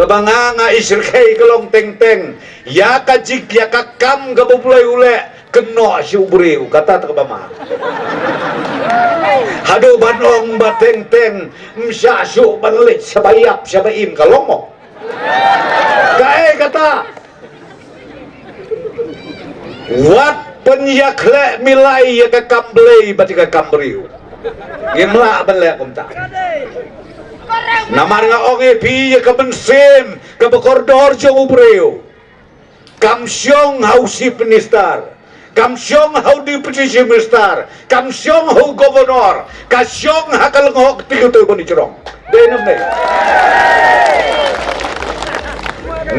kabanganga isirkay kalong teng-teng ya kajik ya kakam kabubulay ule keno si ubriw kata kabama hado banong bateng-teng msyasu banlit sabayap sabaim kalomo kae kata wat penyakle milai ya kakamblay batika kambriw imla banle kumta namar nga ong epi ya kabensim kabakordor jong ubreo kamsyong hau si minister kamsyong hau deputy minister kamsyong hau governor kasyong hakal ngok tigutoy bani cerong denam ne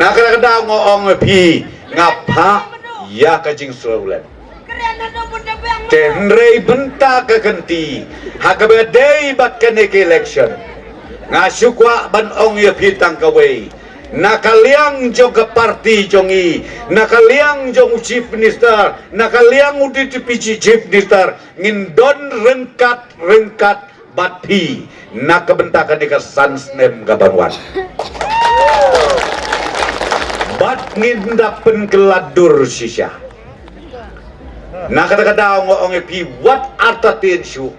nakakadaw nga ong epi ngapa ya kajing sulawlan tenrei benta kekenti hakabaday bat kanek election ngasukwa ban ong ya pitang kaway nakaliang jong ke parti jongi nakaliang jong chief minister nakaliang udi tipiji chief minister ngindon rengkat batpi nakabentakan ika sansnem gabanwan bat ngindapen keladur sisya nakadakadaw ngo ong epi wat artatin syuk